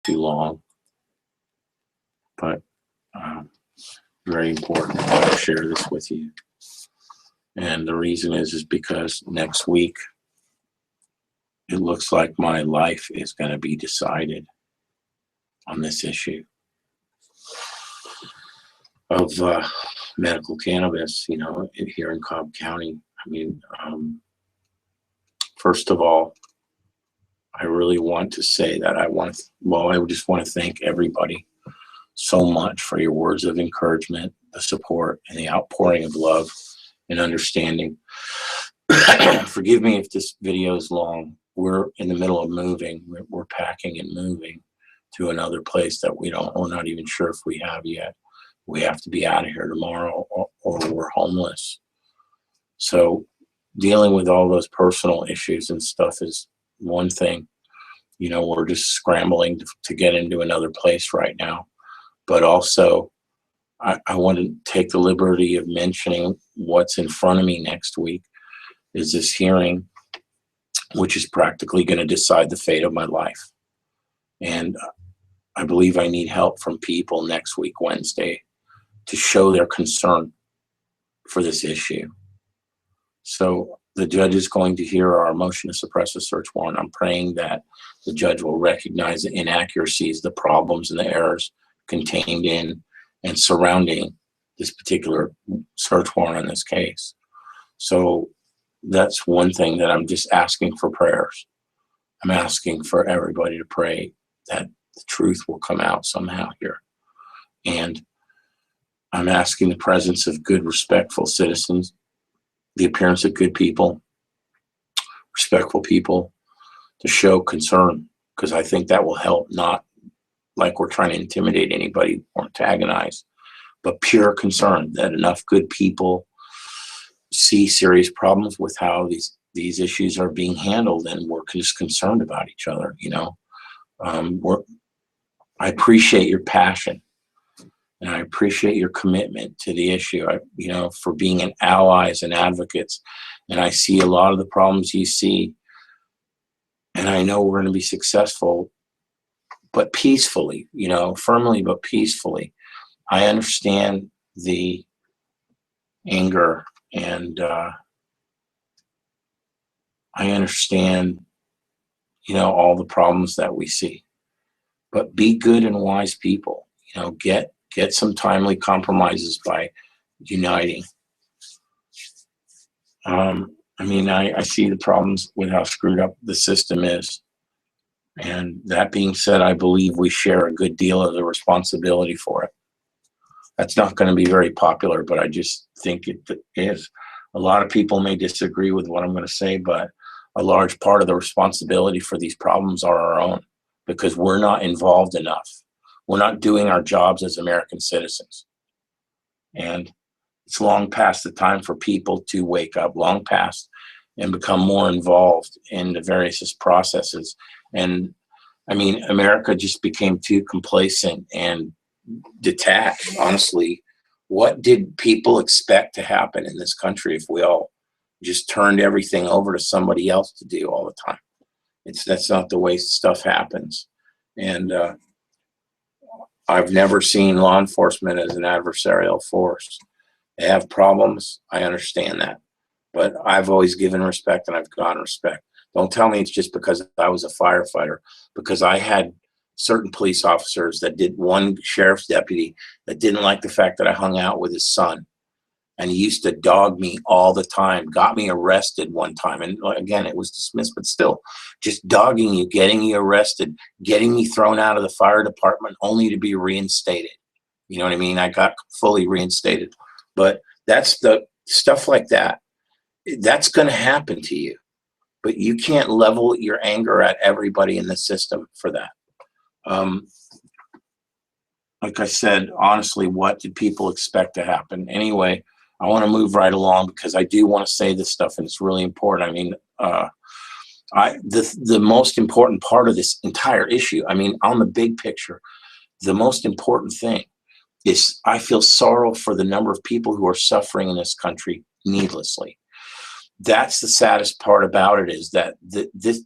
too long, but very important to share this with you. And the reason is because next week, it looks like my life is going to be decided on this issue of medical cannabis, you know, here in Cobb County. I mean, first of all, I really want to say that I just want to thank everybody so much for your words of encouragement, the support, and the outpouring of love and understanding. Forgive me if this video is long. We're in the middle of moving. We're packing and moving to another place that we're not even sure if we have yet. We have to be out of here tomorrow, or we're homeless. So dealing with all those personal issues and stuff is one thing. You know, we're just scrambling to get into another place right now. But also, I want to take the liberty of mentioning what's in front of me next week is this hearing, which is practically going to decide the fate of my life. And I believe I need help from people next week, Wednesday, to show their concern for this issue. So the judge is going to hear our motion to suppress a search warrant. I'm praying that the judge will recognize the inaccuracies, the problems, and the errors contained in and surrounding this particular search warrant in this case. So that's one thing that I'm just asking for prayers. I'm asking for everybody to pray that the truth will come out somehow here. And I'm asking the presence of good, respectful citizens, the appearance of good people, respectful people, to show concern, because I think that will help, not like we're trying to intimidate anybody or antagonize, but pure concern that enough good people see serious problems with how these issues are being handled, and we're just concerned about each other. You know, I appreciate your passion, and I appreciate your commitment to the issue. You know, for being an allies and advocates, and I see a lot of the problems you see, and I know we're going to be successful, but peacefully. You know, firmly but peacefully. I understand the anger, and I understand, you know, all the problems that we see. But be good and wise people. You know, get some timely compromises by uniting. I mean, I see the problems with how screwed up the system is. And that being said, I believe we share a good deal of the responsibility for it. That's not going to be very popular, but I just think it is. A lot of people may disagree with what I'm going to say, but a large part of the responsibility for these problems are our own, because we're not involved enough. We're not doing our jobs as American citizens. And it's long past the time for people to wake up, long past, and become more involved in the various processes. And I mean, America just became too complacent and detached. Honestly, what did people expect to happen in this country if we all just turned everything over to somebody else to do all the time? That's not the way stuff happens. And I've never seen law enforcement as an adversarial force. They have problems. I understand that. But I've always given respect, and I've gotten respect. Don't tell me it's just because I was a firefighter, because I had certain police officers one sheriff's deputy that didn't like the fact that I hung out with his son. And he used to dog me all the time, got me arrested one time. And again, it was dismissed, but still just dogging you, getting you arrested, getting me thrown out of the fire department only to be reinstated. You know what I mean? I got fully reinstated. But that's the stuff like that. That's going to happen to you. But you can't level your anger at everybody in the system for that. Like I said, honestly, what did people expect to happen? Anyway, I want to move right along, because I do want to say this stuff, and it's really important. I mean, the most important part of this entire issue, I mean, on the big picture, the most important thing is I feel sorrow for the number of people who are suffering in this country needlessly. That's the saddest part about it, is that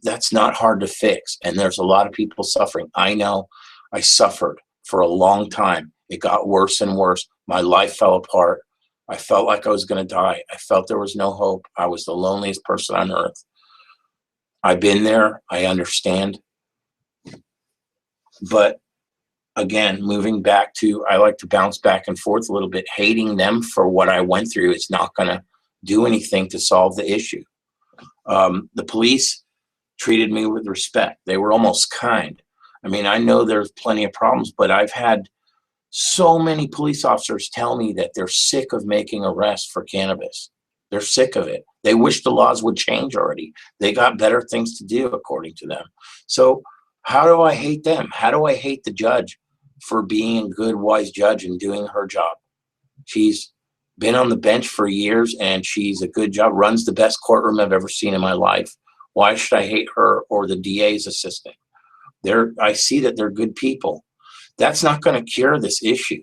that's not hard to fix. And there's a lot of people suffering. I know I suffered for a long time. It got worse and worse. My life fell apart. I felt like I was going to die. I felt there was no hope. I was the loneliest person on earth. I've been there. I understand. But again, moving back to, I like to bounce back and forth a little bit. Hating them for what I went through is not going to do anything to solve the issue. The police treated me with respect. They were almost kind. I mean, I know there's plenty of problems, but I've had so many police officers tell me that they're sick of making arrests for cannabis. They're sick of it. They wish the laws would change already. They got better things to do, according to them. So how do I hate them? How do I hate the judge for being a good, wise judge and doing her job? She's been on the bench for years, and she's a good job, runs the best courtroom I've ever seen in my life. Why should I hate her or the DA's assistant? I see that they're good people. That's not going to cure this issue.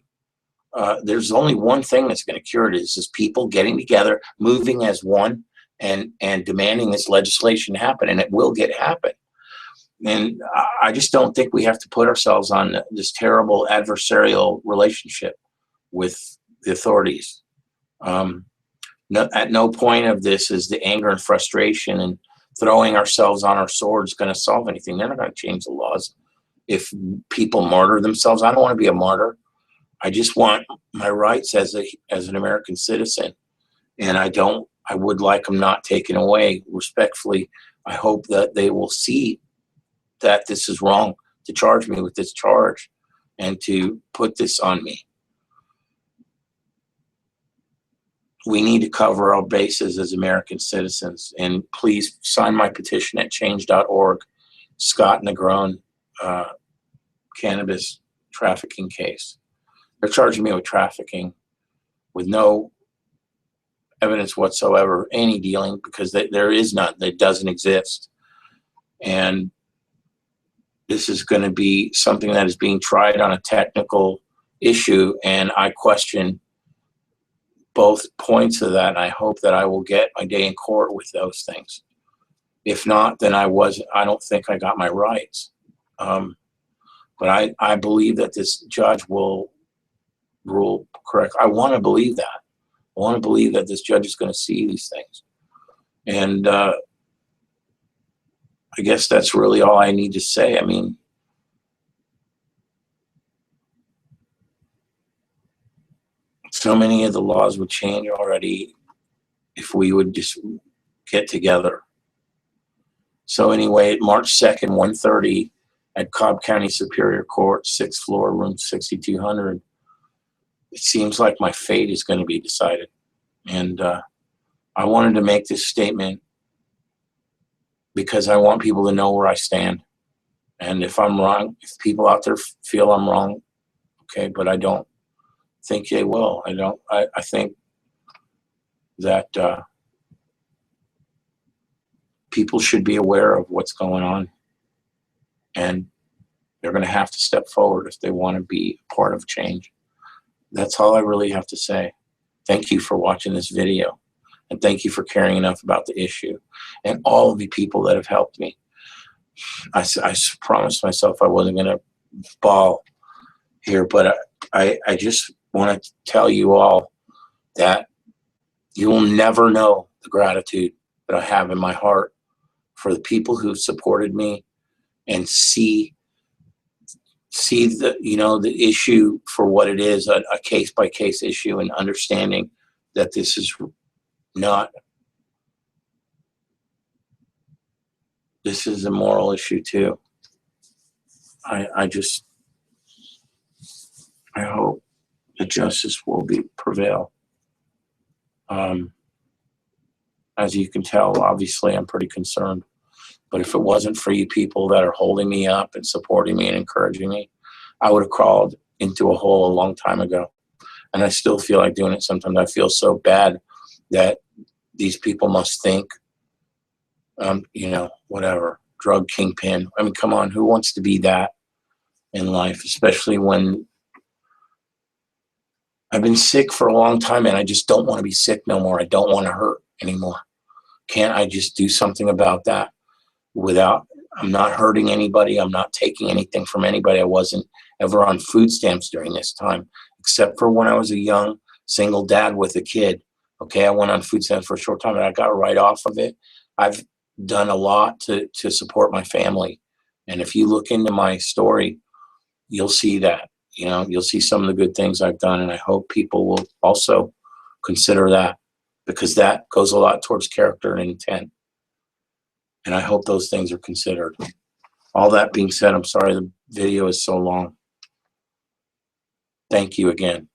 There's only one thing that's going to cure it, is people getting together, moving as one, and demanding this legislation happen, and it will happen. And I just don't think we have to put ourselves on this terrible adversarial relationship with the authorities. At no point of this is the anger and frustration and throwing ourselves on our swords going to solve anything. They're not going to change the laws. If people martyr themselves, I don't want to be a martyr. I just want my rights as an American citizen, and I would like them not taken away. Respectfully, I hope that they will see that this is wrong to charge me with this charge and to put this on me. We need to cover our bases as American citizens, and please sign my petition at change.org. Scott Negron, cannabis trafficking case. They're charging me with trafficking with no evidence whatsoever, any dealing, because there is none. That doesn't exist. And this is going to be something that is being tried on a technical issue, and I question both points of that, and I hope that I will get my day in court with those things. If not, then I don't think I got my rights. But I believe that this judge will rule correct. I want to believe that. I want to believe that this judge is going to see these things. And I guess that's really all I need to say. I mean, so many of the laws would change already if we would just get together. So anyway, March 2nd, 1:30 at Cobb County Superior Court, 6th floor, room 6200. It seems like my fate is going to be decided. And I wanted to make this statement because I want people to know where I stand. And if I'm wrong, if people out there feel I'm wrong, okay, but I don't think they will. I think that people should be aware of what's going on, and they're going to have to step forward if they want to be part of change. That's all I really have to say. Thank you for watching this video, and thank you for caring enough about the issue, and all of the people that have helped me. I promised myself I wasn't going to bawl here, but I just want to tell you all that you will never know the gratitude that I have in my heart for the people who supported me and see the, the issue for what it is, a case by case issue, and understanding that this is this is a moral issue too. I hope that justice will prevail. As you can tell, obviously I'm pretty concerned. But if it wasn't for you people that are holding me up and supporting me and encouraging me, I would have crawled into a hole a long time ago. And I still feel like doing it sometimes. I feel so bad that these people must think, whatever, drug kingpin. I mean, come on, who wants to be that in life, especially when I've been sick for a long time and I just don't want to be sick no more. I don't want to hurt anymore. Can't I just do something about that without I'm not hurting anybody. I'm not taking anything from anybody. I wasn't ever on food stamps during this time, except for when I was a young single dad with a kid. Okay, I went on food stamps for a short time and I got right off of it. I've done a lot to support my family. And if you look into my story, you'll see that. You know, you'll see some of the good things I've done. And I hope people will also consider that, because that goes a lot towards character and intent. And I hope those things are considered. All that being said, I'm sorry the video is so long. Thank you again.